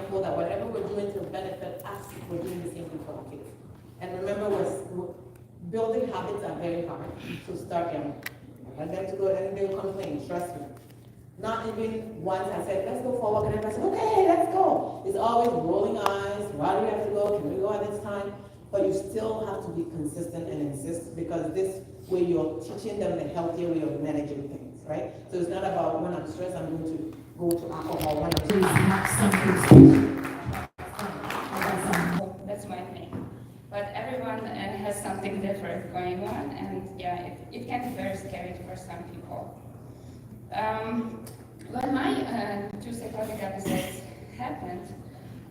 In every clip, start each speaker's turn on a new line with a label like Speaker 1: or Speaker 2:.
Speaker 1: mindful that whatever we're doing to benefit us, we're doing the same thing for our kids. And remember, building habits are very hard, so start young. And then to go and they'll complain, trust me. Not even once I said, let's go for a walk, and everybody said, okay, let's go. It's always rolling eyes, why do we have to go, can we go at this time? But you still have to be consistent and insist, because this way you're teaching them the healthier way of managing things, right? So it's not about when I'm stressed, I'm going to go to alcohol, when
Speaker 2: That's my thing. But everyone has something different going on, and yeah, it can be very scary for some people. When my two psychotic episodes happened,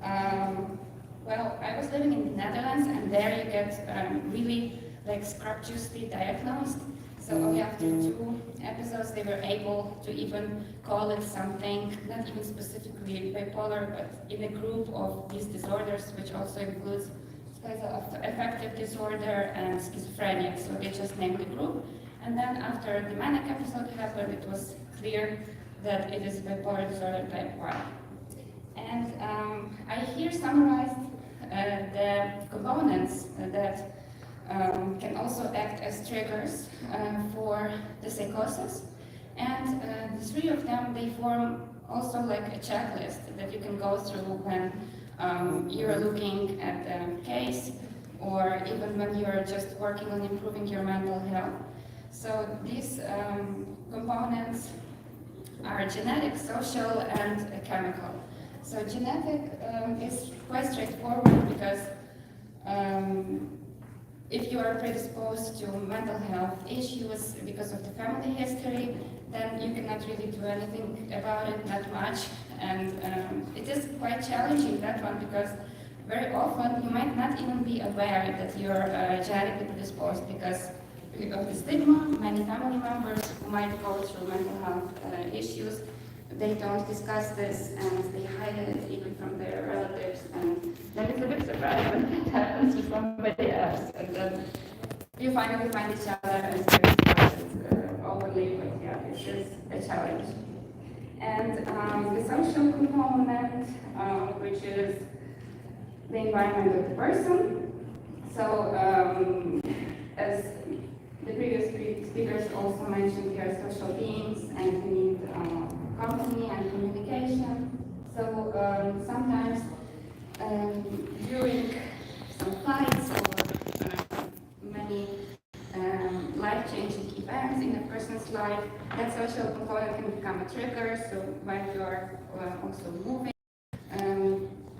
Speaker 2: well, I was living in the Netherlands, and there you get really like scrupulously diagnosed. So only after 2 episodes they were able to even call it something, not even specifically bipolar, but in a group of these disorders, which also includes schizoaffective disorder and schizophrenia. So they just named the group. And then after the manic episode happened, it was clear that it is bipolar disorder type 1. And I here summarized the components that can also act as triggers for the psychosis. And the 3 of them, they form also like a checklist that you can go through when you're looking at the case, or even when you're just working on improving your mental health. So these components are genetic, social, and chemical. So genetic is quite straightforward, because if you are predisposed to mental health issues because of the family history, then you cannot really do anything about it that much. And it is quite challenging, that one, because very often you might not even be aware that you're genetically predisposed, because of the stigma. Many family members who might go through mental health issues, they don't discuss this, and they hide it even from their relatives, and then it's a bit surprising when it happens to somebody else, and then you finally find each other and discuss it openly, but yeah, it's just a challenge. And the social component, which is the environment of the person. So as the previous 3 speakers also mentioned, we are social beings and we need company and communication. So sometimes during some fights or many life-changing events in a person's life, that social component can become a trigger. So when you're also moving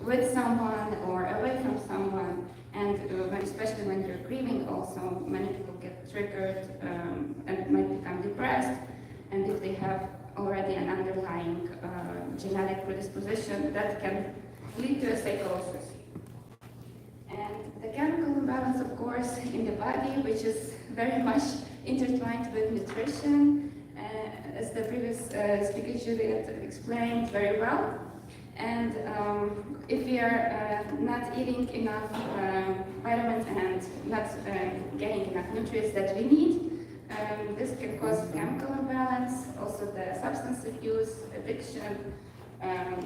Speaker 2: with someone or away from someone, and especially when you're grieving also, many people get triggered and might become depressed. And if they have already an underlying genetic predisposition, that can lead to a psychosis. And the chemical imbalance, of course, in the body, which is very much intertwined with nutrition, as the previous speaker Juliet explained very well. And if we are not eating enough vitamins and not getting enough nutrients that we need, this can cause chemical imbalance, also the substance abuse, addiction.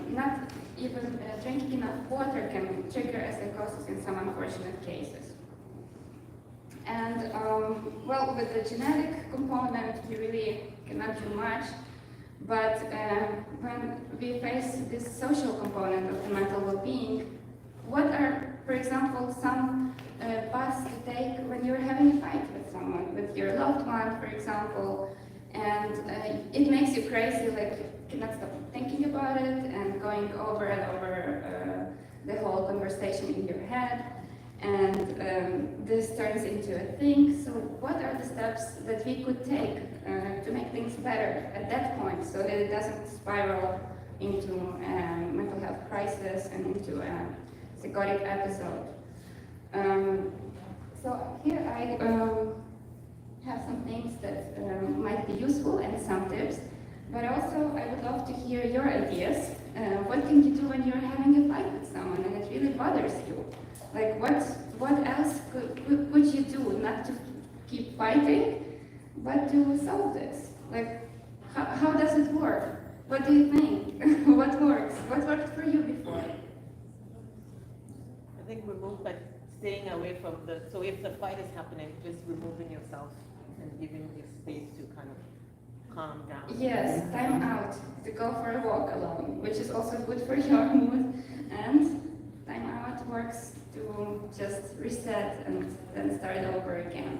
Speaker 2: Not even drinking enough water can trigger a psychosis in some unfortunate cases. And well, with the genetic component, we really cannot do much. But when we face this social component of the mental well-being, what are, for example, some paths to take when you're having a fight with someone, with your loved one, for example, and it makes you crazy, like you cannot stop thinking about it and going over and over the whole conversation in your head, and this turns into a thing. So what are the steps that we could take to make things better at that point, so that it doesn't spiral into mental health crisis and into a psychotic episode? So here I have some things that might be useful and some tips, but also I would love to hear your ideas. What can you do when you're having a fight with someone and it really bothers you? Like what else could you do, not to keep fighting, but to solve this? Like, how does it work? What do you think? What works? What worked for you before?
Speaker 1: look at staying away from so if the fight is happening, just removing yourself and giving the space to kind of calm down.
Speaker 2: Yes, time out to go for a walk alone, which is also good for your mood. And time out works to just reset and then start over again.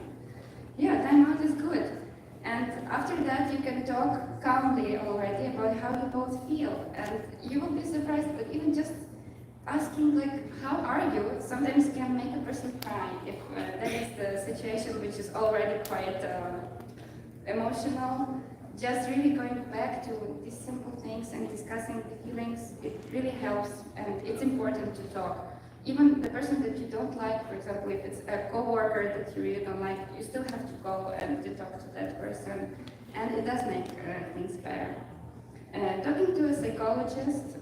Speaker 2: Yeah, time out is good. And after that, you can talk calmly already about how you both feel. And you will be surprised, but even just asking, like, how are you, sometimes can make a person cry if that is the situation which is already quite emotional. Just really going back to these simple things and discussing the feelings, it really helps, and it's important to talk. Even the person that you don't like, for example, if it's a co-worker that you really don't like, you still have to go and to talk to that person, and it does make things better. Talking to a psychologist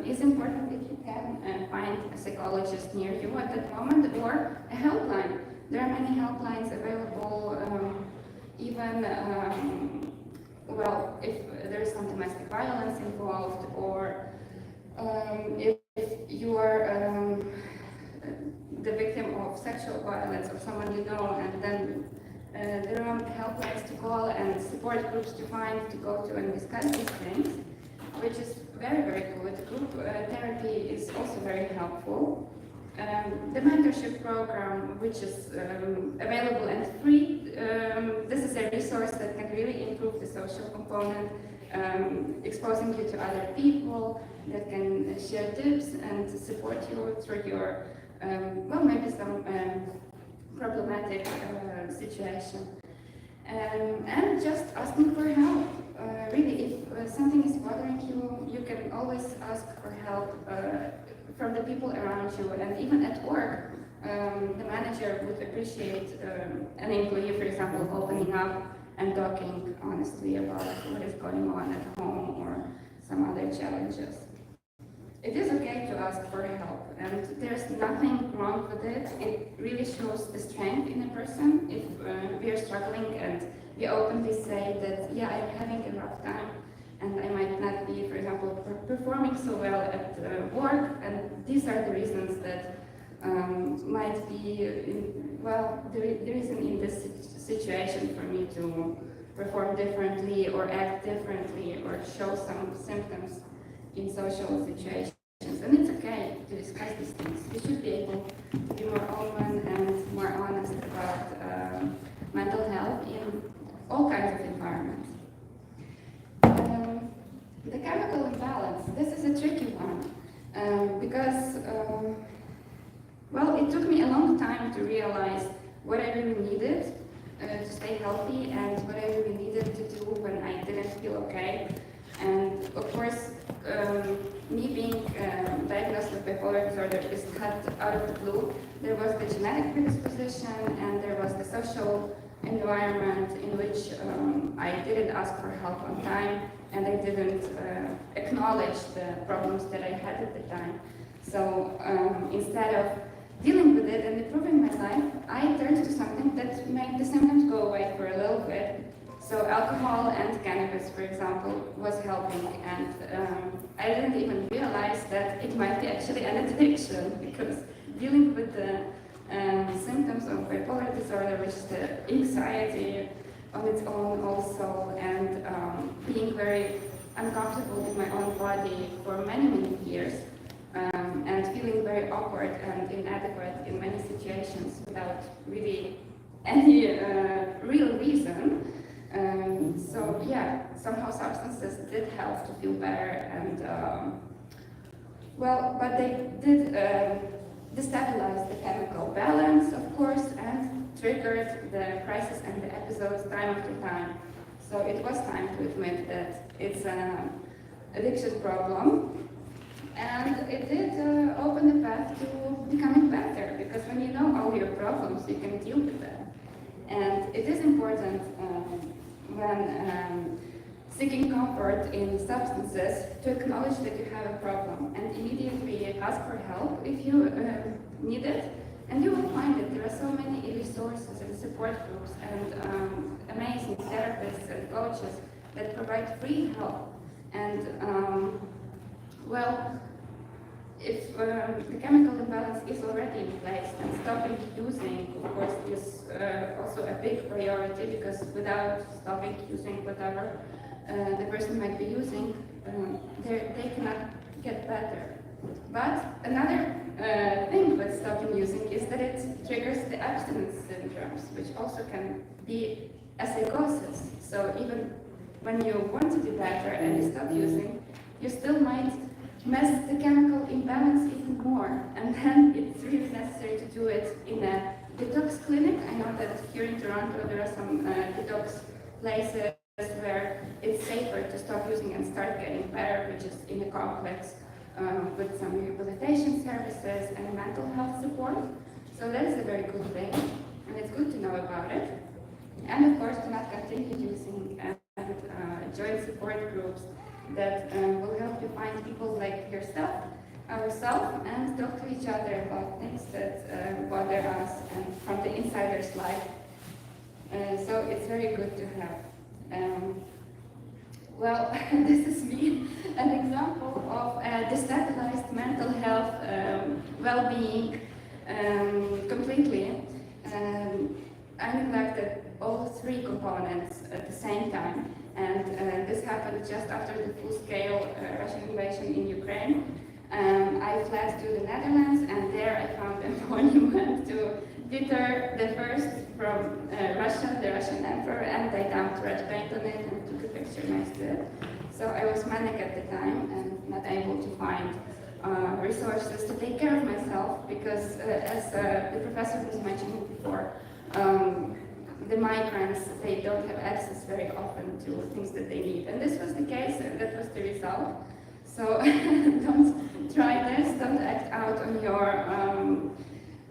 Speaker 2: is important if you can find a psychologist near you at that moment, or a helpline. There are many helplines available, even well, if there is some domestic violence involved, or if you are the victim of sexual violence or someone you know, and then there are helplines to call and support groups to find, to go to and discuss these things, which is very, very good. Group therapy is also very helpful. The mentorship program, which is available and free, this is a resource that can really improve the social component, exposing you to other people that can share tips and support you through your, well, maybe some problematic situation. And just asking for help. Really, if something is bothering you, you can always ask for help from the people around you, and even at work, the manager would appreciate an employee, for example, opening up and talking honestly about what is going on at home or some other challenges. It is okay to ask for help, and there's nothing wrong with it. It really shows the strength in a person if we are struggling and we openly say that, yeah, I'm having a rough time, and I might not be, for example, performing so well at work, and these are the reasons that might be, well, the reason in this situation for me to perform differently or act differently or show some symptoms in social situations. And it's okay to discuss these things. We should be able to be more open and more honest about mental health in all kinds of environments. The chemical imbalance, this is a tricky one because, well, it took me a long time to realize what I really needed to stay healthy and what I really needed to do when I didn't feel okay. And of course, me being diagnosed with bipolar disorder is not out of the blue. There was the genetic predisposition and there was the social environment in which I didn't ask for help on time, and I didn't acknowledge the problems that I had at the time. So instead of dealing with it and improving my life, I turned to something that made the symptoms go away for a little bit. So alcohol and cannabis, for example, was helping, and I didn't even realize that it might be actually an addiction, because dealing with the symptoms of bipolar disorder, which is the anxiety on its own also, and being very uncomfortable with my own body for many, many years, and feeling very awkward and inadequate in many situations without really any real reason. So yeah, somehow substances did help to feel better, and well, but they did destabilize the chemical balance, of course, and triggered the crisis and the episodes time after time. So it was time to admit that it's an addiction problem, and it did open the path to becoming better, because when you know all your problems, you can deal with them. And it is important when seeking comfort in substances to acknowledge that you have a problem and immediately ask for help if you need it. And you will find that there are so many resources and support groups and amazing therapists and coaches that provide free help. And well, if the chemical imbalance is already in place, then stopping using, of course, is also a big priority, because without stopping using whatever the person might be using, they cannot get better. But another thing with stopping using is that it triggers the abstinence syndromes, which also can be a psychosis. So even when you want to do better and you stop using, you still might mess the chemical imbalance even more. And then it's really necessary to do it in a detox clinic. I know that here in Toronto there are some detox places where it's safer to stop using and start getting better, which is in a complex with some rehabilitation services and mental health support. So that is a very good thing, and it's good to know about it. And of course, to not continue using and join support groups that will help you find people like yourself, ourselves, and talk to each other about things that bother us and from the insider's life. So it's very good to have. Well, this is me, an example of destabilized mental health well-being completely. I neglected all three components at the same time, and this happened just after the full-scale Russian invasion in Ukraine. I fled to the Netherlands, and there I found a monument to Peter I from Russia, the Russian emperor, and I dumped red paint on it and took a picture next to it. So I was manic at the time and not able to find resources to take care of myself, because as the professor was mentioning before, the migrants, they don't have access very often to things that they need. And this was the case, and that was the result. So don't try this, don't act out on your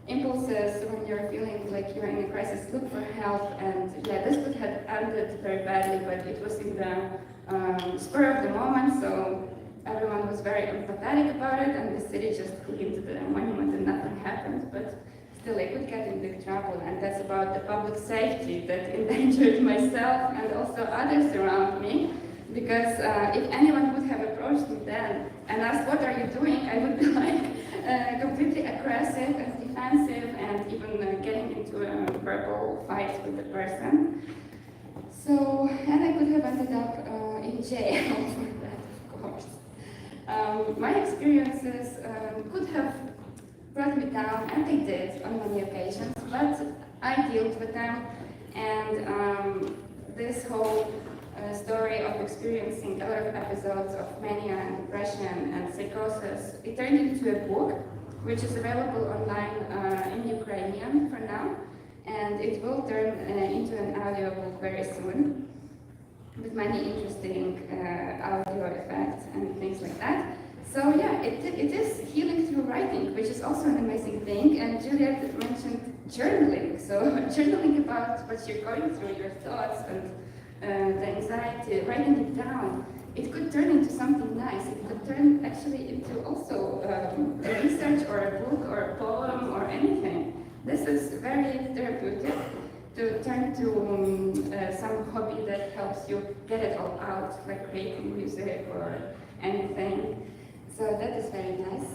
Speaker 2: impulses when you're feeling like you're in a crisis. Look for help. And yeah, this could have ended very badly, but it was in the spur of the moment, so everyone was very empathetic about it, and the city just cleaned the monument and nothing happened. But still, I could get in big trouble, and that's about the public safety that endangered myself and also others around me. Because if anyone would have approached me then and asked, "What are you doing?" I would be like completely aggressive and defensive, and even getting into a verbal fight with the person. So, and I could have ended up in jail for that, of course. My experiences could have brought me down, and they did on many occasions, but I dealt with them, and this whole story of experiencing a lot of episodes of mania and depression and psychosis, it turned into a book, which is available online in Ukrainian for now, and it will turn into an audiobook very soon, with many interesting audio effects and things like that. So yeah, it is healing through writing, which is also an amazing thing. And Juliet mentioned journaling. So journaling about what you're going through, your thoughts and the anxiety, writing it down. It could turn into something nice. It could turn actually into also a research or a book or a poem or anything. This is very therapeutic to turn to some hobby that helps you get it all out, like creating music or anything. So that is very nice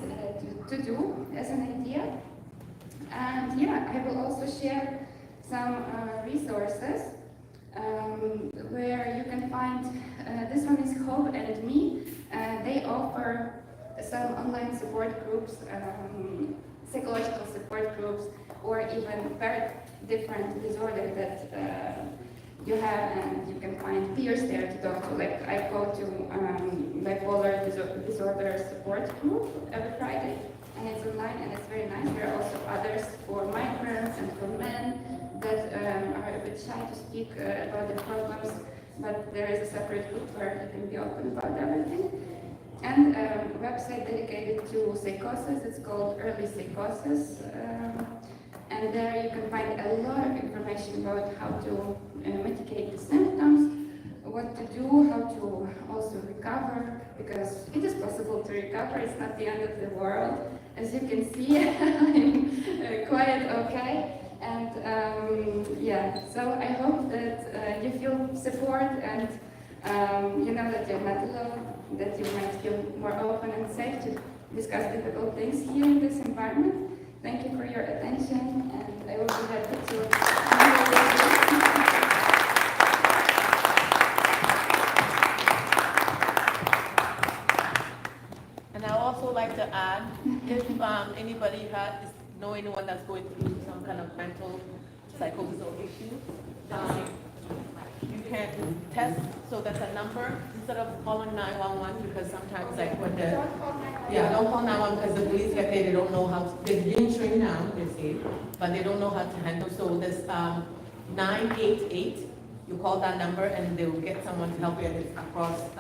Speaker 2: to do as an idea. And yeah, I will also share some resources where you can find, this one is Hope and Me. They offer some online support groups, psychological support groups, or even very different disorder that you have, and you can find peers there to talk to. Like I go to bipolar disorder support group every Friday, and it's online and it's very nice. There are also others for migrants and for men that are a bit shy to speak about their problems, but there is a separate group where you can be open about everything. And a website dedicated to psychosis, it's called Early Psychosis. And there you can find a lot of information about how to mitigate the symptoms, what to do, how to also recover, because it is possible to recover, it's not the end of the world. As you can see, I'm quite okay. And yeah, so I hope that you feel support and you know that you're not alone, that you might feel more open and safe to discuss difficult things here in this environment. Thank you for your attention, and I will be happy to.
Speaker 1: And I also like to add, if anybody know anyone that's going through some kind of mental psychosis or issue, you can test, so that's a number, instead of calling 911, because sometimes like when don't call 911 because the police get there, they don't know how to, they're being trained now, they say, but they don't know how to handle, so there's 988, you call that number and they will get someone to help you, and it's across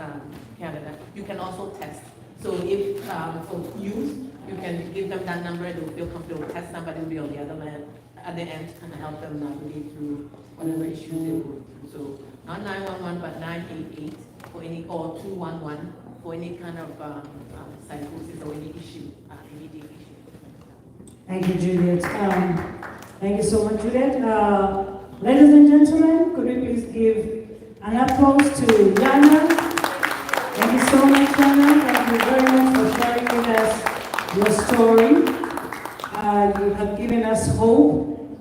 Speaker 1: Canada. You can also test. So if for youth, you can give them that number, they'll feel comfortable. Test somebody will be on the other end, at the end, and help them navigate through whatever issues they go through. So not 911, but 988 for any, or 211 for any kind of psychosis or any issue, immediate issue.
Speaker 3: Thank you, Juliet. Thank you so much, Juliet. Ladies and gentlemen, could we please give an applause to Yana? Thank you so much, Yana. Thank you very much for sharing with us your story. You have given us hope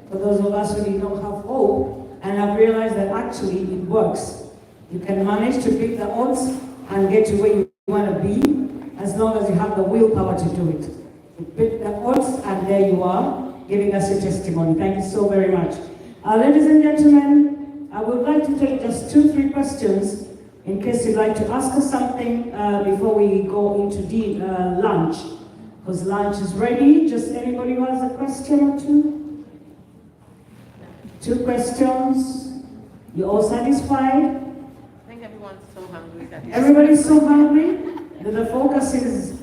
Speaker 3: for those of us who did not have hope, and have realized that actually it works. You can manage to beat the odds and get to where you want to be, as long as you have the willpower to do it. You beat the odds, and there you are, giving us your testimony. Thank you so very much. Ladies and gentlemen, I would like to take just 2-3 questions in case you'd like to ask us something before we go into the lunch. Because lunch is ready. Just anybody who has a question or two? 2 questions. You all satisfied?
Speaker 1: I think everyone's so hungry that
Speaker 3: Everybody's so hungry that the focus is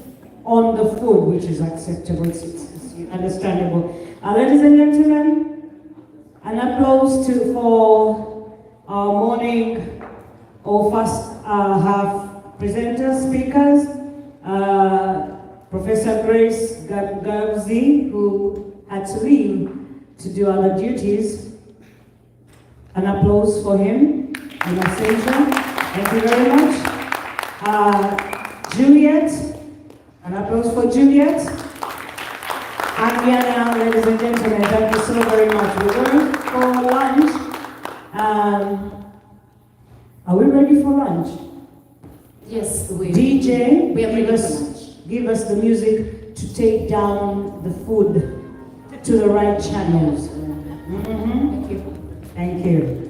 Speaker 3: on the food, which is acceptable, it's understandable. Ladies and gentlemen, an applause for our morning or first half presenters, speakers, Professor Grace Galabuzi, who had to leave to do other duties. An applause for him in absentia. Thank you very much. Juliet, an applause for Juliet. And Yana, ladies and gentlemen, thank you so very much. We're going for lunch. Are we ready for lunch?
Speaker 4: Yes,
Speaker 3: DJ,
Speaker 4: we are ready for lunch.
Speaker 3: Give us the music to take down the food to the right channels.
Speaker 4: Thank you.
Speaker 3: Thank you.